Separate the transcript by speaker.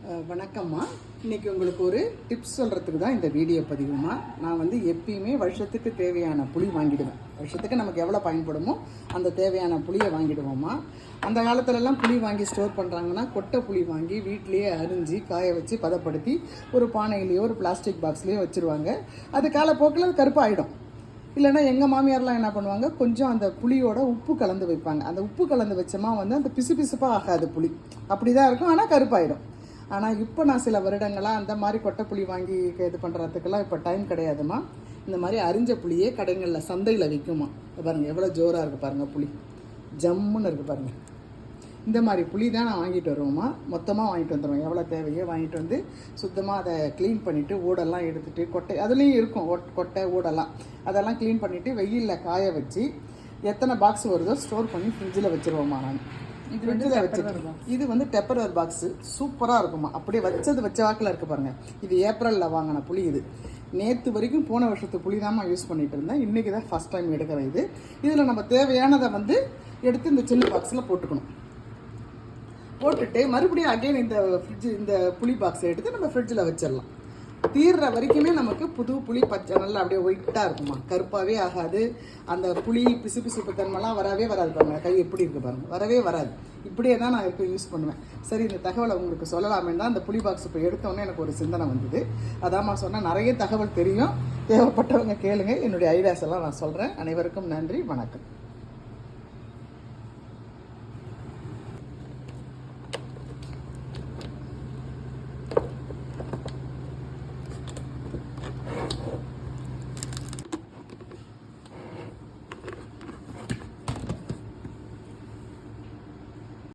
Speaker 1: வணக்கம்மா. இன்றைக்கி உங்களுக்கு ஒரு டிப்ஸ் சொல்கிறதுக்கு தான் இந்த வீடியோ பதிவுமா. நான் எப்பயுமே வருஷத்துக்கு தேவையான புளி வாங்கிடுவேன். வருஷத்துக்கு நமக்கு எவ்வளோ பயன்படுமோ அந்த தேவையான புளியை வாங்கிடுவோம்மா. அந்த காலத்துலலாம் புளி வாங்கி ஸ்டோர் பண்ணுறாங்கன்னா கொட்டை புளி வாங்கி வீட்டிலேயே அரிஞ்சு காய வச்சு பதப்படுத்தி ஒரு பானையிலையோ ஒரு பிளாஸ்டிக் பாக்ஸ்லேயோ வச்சுருவாங்க. அது காலப்போக்கில் கருப்பாகிடும். இல்லைன்னா எங்கள் மாமியார்லாம் என்ன பண்ணுவாங்க, கொஞ்சம் அந்த புளியோட உப்பு கலந்து வைப்பாங்க. அந்த உப்பு கலந்து வச்சோமா அந்த பிசுப்பாக ஆகாது புளி, அப்படி தான் இருக்கும். ஆனால் கருப்பாயிடும். ஆனால் இப்போ நான் சில வருடங்களாக அந்த மாதிரி கொட்டை புளி வாங்கி இது பண்ணுறதுக்கெல்லாம் இப்போ டைம் கிடையாதுமா. இந்த மாதிரி அரிஞ்ச புளியே கடைகளில் சந்தையில் விற்குமா. பாருங்கள் எவ்வளோ ஜோராக இருக்குது பாருங்கள், புளி ஜம்முன்னு இருக்குது பாருங்கள். இந்த மாதிரி புளி தான் நான் வாங்கிட்டு வருவோம்மா. மொத்தமாக வாங்கிட்டு வந்துடுவோம். எவ்வளோ தேவையோ வாங்கிட்டு வந்து சுத்தமாக அதை க்ளீன் பண்ணிவிட்டு ஊடெல்லாம் எடுத்துகிட்டு கொட்டை அதுலேயும் இருக்கும் கொட்டை ஊடெல்லாம் அதெல்லாம் க்ளீன் பண்ணிவிட்டு வெயிலில் காய வச்சு எத்தனை பாக்ஸ் வருதோ ஸ்டோர் பண்ணி ஃப்ரிட்ஜில் வச்சுருவோம்மா. நான் ஃப்ரிட்ஜில் வச்சுருக்கோம். இது டெப்பர்வேர் பாக்ஸு சூப்பராக இருக்குமா. அப்படியே வச்சது வச்ச வாக்கில் இருக்குது பாருங்கள். இது ஏப்ரலில் வாங்கின புளி. இது நேற்று வரைக்கும் போன வருஷத்து புளி தான் யூஸ் பண்ணிகிட்டு இருந்தேன். இன்றைக்கி தான் ஃபஸ்ட் டைம் எடுக்கிற இது. இதில் நம்ம தேவையானதை எடுத்து இந்த சின்ன பாக்ஸில் போட்டுட்டு மறுபடியும் அகைன் இந்த புளி பாக்ஸை எடுத்து நம்ம ஃப்ரிட்ஜில் வச்சிடலாம். தீர்ற வரைக்குமே நமக்கு புது புளி பச்சை நல்லா அப்படியே ஒயிட்டாக இருக்குமா. கருப்பாகவே ஆகாது. அந்த புளி பிசுப்பு தன்மைலாம் வரவே வராது. பாருங்கள் கை எப்படி இருக்குது பாருங்கள், வரவே வராது. இப்படியே தான் நான் இப்போ யூஸ் பண்ணுவேன். சரி, இந்த தகவலை உங்களுக்கு சொல்லலாமே தான் அந்த புளி பாக்ஸ் இப்போ எடுத்தோன்னே எனக்கு ஒரு சிந்தனை வந்தது. அதாம்மா சொன்னால் நிறைய தகவல் தெரியும். தேவைப்பட்டவங்க கேளுங்க. என்னுடைய ஐடியாஸ் எல்லாம் நான் சொல்கிறேன். அனைவருக்கும் நன்றி, வணக்கம்.